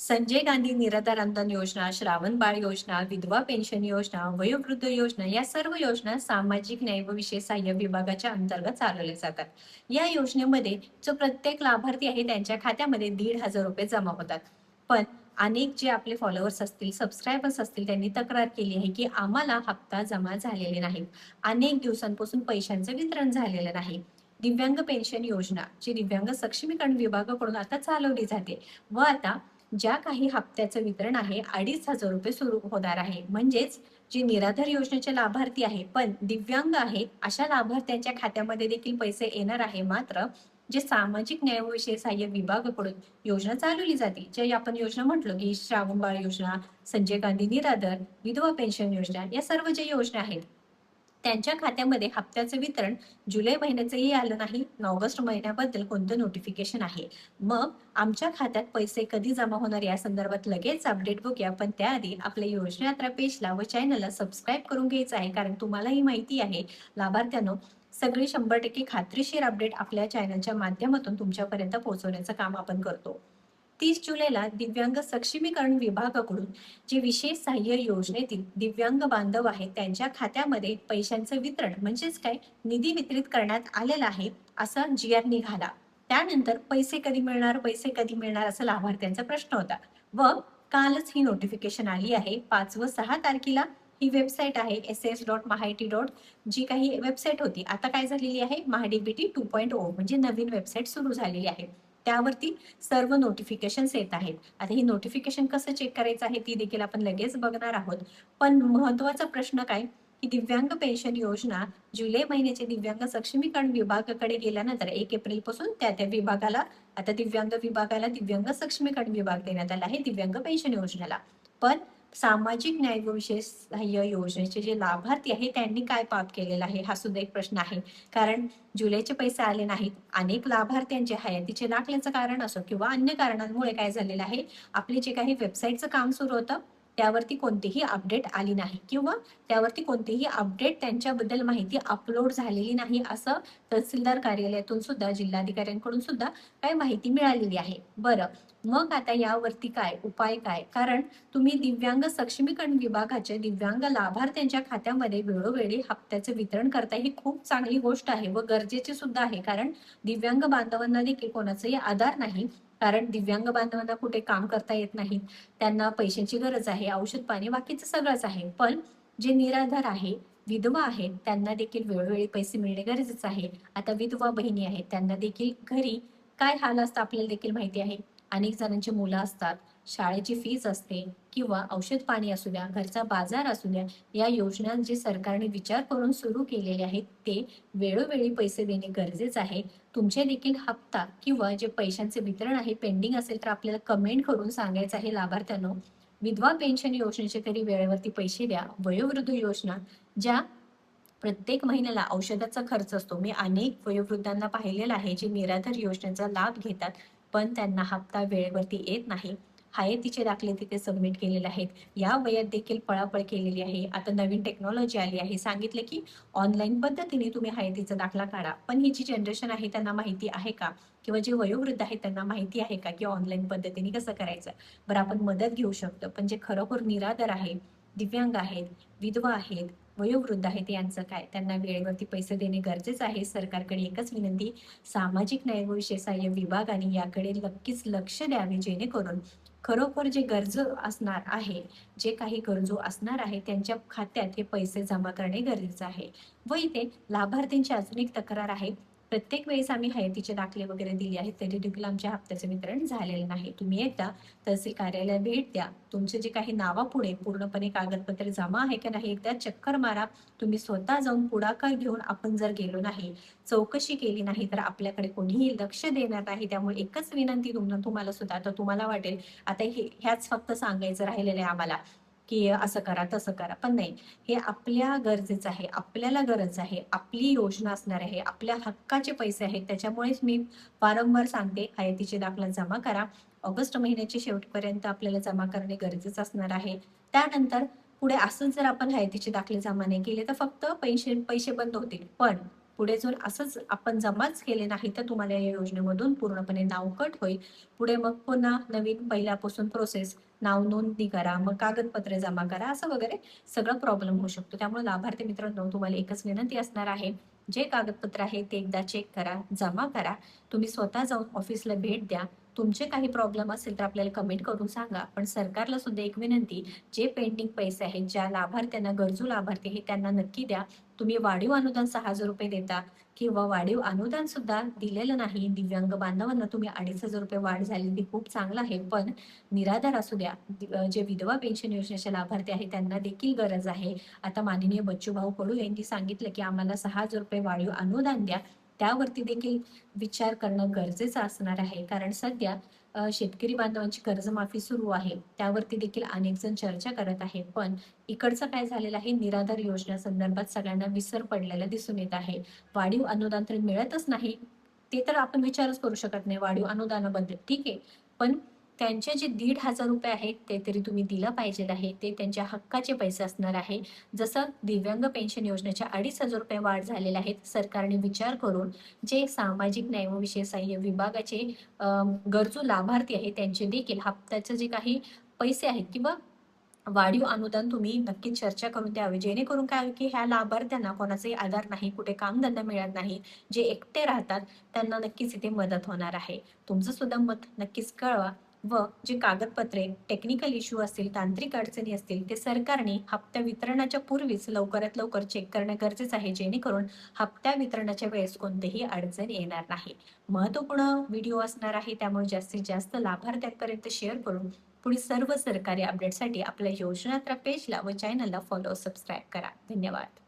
संजय गांधी निराधार अनुदान योजना, श्रावण बाळ योजना, विधवा पेन्शन योजना, वयोवृद्ध योजना या सर्व योजना सामाजिक न्याय व विशेष सहाय्य विभागाच्या अंतर्गत चालवल्या जातात. या योजनेमध्ये जो प्रत्येक लाभार्थी आहे त्यांच्या खात्यामध्ये 1,500 रुपये जमा होतात. पण अनेक जे आपले फॉलोअर्स असतील, सबस्क्रायबर्स असतील, त्यांनी तक्रार केली आहे की आम्हाला हप्ता जमा झालेले नाहीत. अनेक दिवसांपासून पैशांचं वितरण झालेलं नाही. दिव्यांग पेन्शन योजना जी दिव्यांग सक्षमीकरण विभागाकडून आता चालवली जाते व आता ज्या काही हप्त्याचं वितरण आहे 2,500 रुपये सुरू होणार आहे. म्हणजेच जे निराधार योजनेचे लाभार्थी आहे पण दिव्यांग आहेत अशा लाभार्थ्यांच्या खात्यामध्ये देखील पैसे येणार आहे. मात्र जे सामाजिक न्याय व विशेष सहाय्य विभागाकडून योजना चालवली जाते, जे आपण योजना म्हटलो की श्रावण बाळ योजना, संजय गांधी निराधार, विधवा पेन्शन योजना या सर्व ज्या योजना आहेत त्यांच्या खात्यामध्ये हप्त्याचं वितरण जुलै महिन्याचंही आलं नाही. ऑगस्ट महिन्याबद्दल कोणतं नोटिफिकेशन आहे. मग आमच्या खात्यात पैसे कधी जमा होणार या संदर्भात लगेच अपडेट बघूया. पण त्याआधी आपल्या योजना यात्रा पेजला व चॅनलला सबस्क्राईब करून घ्यायचं आहे, कारण तुम्हालाही माहिती आहे लाभार्थ्यांनो, सगळी 100% खात्रीशीर अपडेट आपल्या चॅनलच्या माध्यमातून तुमच्यापर्यंत पोहोचवण्याचं काम आपण करतो. 30 जुलैला दिव्यांग सक्षमीकरण विभागाकडून जे विशेष सहाय्य योजनेतील दिव्यांग बांधव आहेत त्यांच्या खात्यामध्ये पैशांचं वितरण म्हणजेच काय निधी वितरित करण्यात आलेला आहे असा GR निघाला. त्यानंतर पैसे कधी मिळणार असा लाभार्थ्यांचा प्रश्न होता व कालच ही नोटिफिकेशन आली आहे. 5 व 6 तारखेला ही वेबसाईट आहे ss.mahaiti. जी काही वेबसाईट होती आता काय झालेली आहे, महाडीबीटी 2.0 म्हणजे नवीन वेबसाईट सुरू झालेली आहे. त्यावरती सर्व नोटिफिकेशन्स येत आहेत. आता ही नोटिफिकेशन कसं चेक करायचं आहे ती देखील आपण लगेच बघणार आहोत. पण महत्वाचा प्रश्न काय की दिव्यांग पेन्शन योजना जुलै महिन्याचे दिव्यांग सक्षमीकरण विभागाकडे गेल्यानंतर 1 एप्रिल पासून त्या त्या विभागाला आता दिव्यांग विभागाला दिव्यांग सक्षमीकरण विभाग देण्यात आला आहे दिव्यांग पेन्शन योजनेला. पण सामाजिक न्याय व विशेष सहाय्य योजनेचे जे लाभार्थी आहे त्यांनी काय पाप केलेला आहे हा सुद्धा एक प्रश्न आहे. कारण जुलैचे पैसे आले नाहीत. अनेक लाभार्थ्यांचे हयातीचे दाखल्याचं कारण असो किंवा अन्य कारणांमुळे काय झालेलं आहे, आपले जे काही वेबसाईटचं काम सुरू होतं त्यावरती कोणतीही अपडेट आली नाही किंवा त्यावरती कोणतीही अपडेट त्यांच्याबद्दल माहिती अपलोड झालेली नाही असं तहसीलदार कार्यालयातून सुद्धा जिल्हाधिकाऱ्यांकडून सुद्धा काय माहिती मिळालेली आहे. बरं, मग आता यावरती काय उपाय काय? कारण तुम्ही दिव्यांग सक्षमीकरण विभागाच्या दिव्यांग लाभार्थ्यांच्या खात्यामध्ये वेळोवेळी हप्त्याचं वितरण करता ही खूप चांगली गोष्ट आहे व गरजेची सुद्धा आहे. कारण दिव्यांग बांधवांना देखील कोणाचाही आधार नाही. कारण दिव्यांग बांधवांना कुठे काम करता येत नाही, त्यांना पैशांची गरज आहे, औषध पाणी बाकीचं सगळंच आहे. पण जे निराधार आहे, विधवा आहेत त्यांना देखील वेळोवेळी पैसे मिळणे गरजेचं आहे. आता विधवा बहिणी आहेत त्यांना देखील घरी काय हाल असतं आपल्याला देखील माहिती आहे. अनेक जणांची मुलं असतात, शाळेची फीस असते किंवा औषध पाणी असू द्या, घरचा बाजार असू द्या, या योजना जे सरकारने विचार करून सुरू केलेले आहेत ते वेळोवेळी पैसे देणे गरजेचं आहे. तुमचे देखील हप्ता किंवा जे पैशांचे वितरण आहे पेंडिंग असेल तर आपल्याला कमेंट करून सांगायचं आहे लाभार्थ्यांनो. विधवा पेन्शन योजनेचे तरी वेळेवरती पैसे द्या. वयोवृद्ध योजना ज्या प्रत्येक महिन्याला औषधाचा खर्च असतो. मी अनेक वयोवृद्धांना पाहिलेलं आहे जे निराधार योजनेचा लाभ घेतात पण त्यांना हप्ता वेळेवरती येत नाही. हयातीचे दाखले तिथे सबमिट केलेले आहेत. या वयात देखील पळापळ केलेली आहे. आता नवीन टेक्नॉलॉजी आली आहे. सांगितलं की ऑनलाईन पद्धतीने तुम्ही हयातीचा दाखला काढा. पण ही जी जनरेशन आहे त्यांना माहिती आहे का? किंवा जे वयोवृद्ध आहेत त्यांना माहिती आहे का की ऑनलाईन पद्धतीने कसं करायचं? बरं, आपण मदत घेऊ शकतो. पण जे खरोखर निराधार आहे, दिव्यांग आहेत, विधवा आहेत, वयोवृद्ध आहेत यांचं काय? त्यांना वेळेवरती पैसे देणे गरजेचं आहे. सरकारकडे एकच विनंती, सामाजिक न्याय व विशेष सहाय्य विभागाने याकडे नक्कीच लक्ष द्यावे जेणेकरून खरोखर जे गरजू असणार आहे, जे काही गरजू असणार आहे त्यांच्या खात्यात हे पैसे जमा करणे गरजेचं आहे. व इथे लाभार्थींची अजून एक तक्रार आहे. प्रत्येक वेळेस आम्ही हयातीचे दाखले वगैरे दिले आहेत तरी देखील आमच्या हप्त्याचे वितरण झालेलं नाही. तुम्ही एकदा तहसील कार्यालयात भेट द्या. तुमचे जे काही नावापुढे पूर्णपणे कागदपत्रे जमा आहे का नाही एकदा चक्कर मारा. तुम्ही स्वतः जाऊन पुढाकार घेऊन आपण जर गेलो नाही, चौकशी केली नाही तर आपल्याकडे कोणीही लक्ष देणार नाही. त्यामुळे एकच विनंती तुम्हाला सुद्धा, आता तुम्हाला वाटेल आता ह्याच फक्त सांगायचं राहिलेलं आहे आम्हाला की असं करा तसं करा, पण नाही, हे आपल्या गरजेचं आहे. आपल्याला गरज आहे, आपली योजना असणार आहे, आपल्या हक्काचे पैसे आहेत. त्याच्यामुळेच मी वारंवार सांगते हयातीचे दाखला जमा करा. ऑगस्ट महिन्याच्या शेवटपर्यंत आपल्याला जमा करणे गरजेचं असणार आहे. त्यानंतर पुढे असंच जर आपण हयातीचे दाखले जमा नाही केले तर फक्त पैसे पैसे बंद होतील. पण पुढे जर असंच आपण जमाच केले नाही तर तुम्हाला या योजनेमधून पूर्णपणे नाव कट होईल. पुढे मग पुन्हा नवीन पहिल्यापासून प्रोसेस, नाव नोंदणी करा, मग कागदपत्रे जमा करा, असं वगैरे सगळं प्रॉब्लेम होऊ शकतो. त्यामुळे लाभार्थी मित्रांनो, तुम्हाला एकच विनंती असणार आहे, जे कागदपत्र आहे ते एकदा चेक करा, जमा करा. तुम्ही स्वतः जाऊन ऑफिसला भेट द्या. तुमचे काही प्रॉब्लेम असेल तर आपल्याला कमेंट करून सांगा. पण सरकारला सुद्धा एक विनंती, जे पेंडिंग पैसे आहेत, ज्या लाभार्थ्यांना, गरजू लाभार्थी आहेत त्यांना नक्की द्या. तुम्ही वाढीव अनुदान 6,000 रुपये देता किंवा वाढीव अनुदान सुद्धा दिलेलं नाही. दिव्यांग बांधवांना तुम्ही 2,500 रुपये वाढ झाली ती खूप चांगलं आहे. पण निराधार असू द्या, जे विधवा पेन्शन योजनेचे लाभार्थी आहेत त्यांना देखील गरज आहे. आता माननीय बच्चूभाऊ कडू यांनी सांगितलं की आम्हाला 6,000 रुपये वाढीव अनुदान द्या. त्यावरती देखील विचार करणं गरजेचं असणार आहे. कारण सध्या शेतकरी बांधवांची कर्जमाफी सुरू आहे. त्यावरती देखील अनेक जण चर्चा करत आहेत. पण इकडचं काय झालेलं आहे, निराधार योजनेसंदर्भात सगळ्यांना विसर पडलेला दिसून येत आहे. वाढीव अनुदान तर मिळतच नाही. ते तर आपण विचारच करू शकत नाही वाढीव अनुदानाबद्दल. ठीक आहे. पण त्यांचे जे 1,500 रुपये आहेत ते तरी तुम्ही दिलं पाहिजे आहे. ते त्यांच्या हक्काचे पैसे असणार आहे. जसं दिव्यांग पेन्शन योजनेच्या 2,500 रुपये वाढ झालेले आहेत. सरकारने विचार करून जे सामाजिक न्याय व विशेष सहाय्य विभागाचे गरजू लाभार्थी आहेत त्यांचे देखील हप्त्याचे जे काही पैसे आहेत किंवा वाढीव अनुदान तुम्ही नक्कीच चर्चा करून द्यावे. जेणेकरून काय होईल की ह्या लाभार्थ्यांना कोणाचाही आधार नाही, कुठे कामधंदा मिळत नाही, जे एकटे राहतात त्यांना नक्कीच इथे मदत होणार आहे. तुमचं सुद्धा मत नक्कीच कळवा व जे कागदपत्रे, टेक्निकल इश्यू असतील, तांत्रिक अडचणी असतील ते सरकारने हप्त्या वितरणाच्या पूर्वीच लवकरात लवकर चेक करणं गरजेचं आहे. जेणेकरून हप्त्या वितरणाच्या वेळेस कोणतीही अडचण येणार नाही. महत्त्वपूर्ण व्हिडिओ असणार आहे, त्यामुळे जास्तीत जास्त लाभार्थ्यांपर्यंत शेअर करून पुढील सर्व सरकारी अपडेटसाठी आपल्या योजनात्रा पेजला व चॅनलला फॉलो, सबस्क्राईब करा. धन्यवाद.